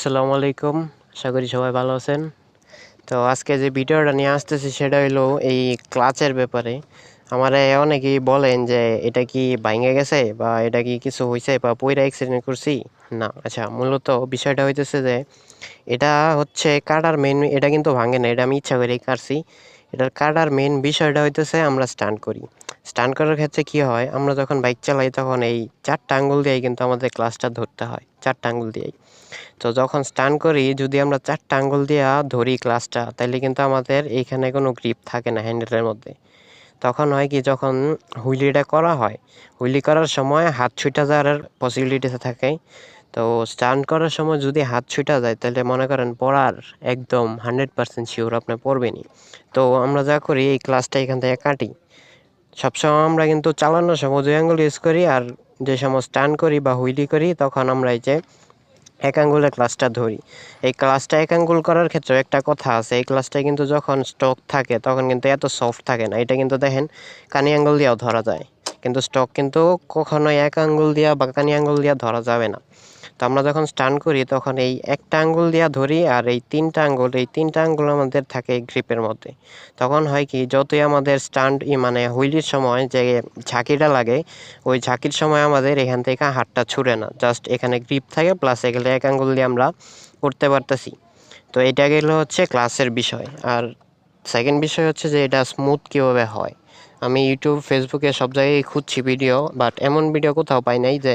আসসালামু আলাইকুম। আশা করি সবাই ভালো আছেন। তো আজকে যে ভিডিওটা নিয়ে আসতেছি সেটা হইলো এই ক্লাচের ব্যাপারে। আমারে অনেকেই বলেন যে এটা কি ভাইঙা গেছে বা এটা কি কিছু হইছে বা পইরা অ্যাক্সিডেন্ট করছি? না, আচ্ছা মূলত বিষয়টা হইতেছে যে এটা হচ্ছে কাটার মেইন, এটা কিন্তু ভাঙে না, এটা আমি ইচ্ছা করেই কাটছি। এটার কাটার মেইন বিষয়টা হইতেছে আমরা স্টান্ট করি। স্টান্ট করার ক্ষেত্রে কি হয়, আমরা যখন বাইক চালাই তখন এই 4টা আঙ্গুল দিয়েই কিন্তু আমাদের ক্লাচটা ধরতে হয়, 4টা আঙ্গুল দিয়েই। তো যখন স্টান করি যদি আমরা 4টা আঙ্গুল দিয়া ধরি ক্লাচটা, তাইলে কিন্তু আমাদের এইখানে কোনো গ্রিপ থাকে না হ্যান্ডেলের মধ্যে। তখন হয় কি, যখন হুইলিটা করা হয়, হুইলি করার সময় হাত ছুটা যাওয়ার পসিবিলিটিস থাকে। তো স্টান্ট করার সময় যদি হাত ছুটা যায় তাহলে মনে করেন পড়ার একদম 100% শিওর আপনি পড়বেনই। তো আমরা যা করি এই ক্লাচটা এখান থেকে কাটি। সবসময় আমরা কিন্তু চালানোর সময় 2 আঙ্গুল ইউজ করি, আর যে সময় স্টান্ট করি বা হুইলি করি তখন আমরা এই যে এক আঙ্গুলে ক্লাচটা ধরি। এই ক্লাচটা এক আঙ্গুল করার ক্ষেত্রে একটা কথা আছে, এই ক্লাচটা কিন্তু যখন স্টক থাকে তখন কিন্তু এত সফট থাকে না। এটা কিন্তু দেখেন কানি আঙ্গুল দিয়েও ধরা যায়, কিন্তু স্টক কিন্তু কখনোই এক আঙ্গুল দিয়া বা কানি আঙ্গুল দিয়া ধরা যাবে না। তো আমরা যখন স্টান করি তখন এই একটা আঙ্গুল দিয়া ধরি, আর এই তিনটা আঙ্গুল আমাদের থাকে গ্রিপের মধ্যে। তখন হয় কি, যতই আমাদের স্টান্ট মানে হুইলির সময় যে ঝাঁকিটা লাগে, ওই ঝাঁকির সময় আমাদের এখান থেকে হাতটা ছুড়ে না, জাস্ট এখানে গ্রিপ থাকে, প্লাস এগুলো এক আঙ্গুল দিয়ে আমরা করতে পারতেছি। তো এটা গেল হচ্ছে ক্লাসের বিষয়। আর সেকেন্ড বিষয় হচ্ছে যে এটা স্মুথ কীভাবে হয়। আমি ইউটিউব, ফেসবুকে সব জায়গায় খুঁজছি ভিডিও, বাট এমন ভিডিও কোথাও পাই নাই যে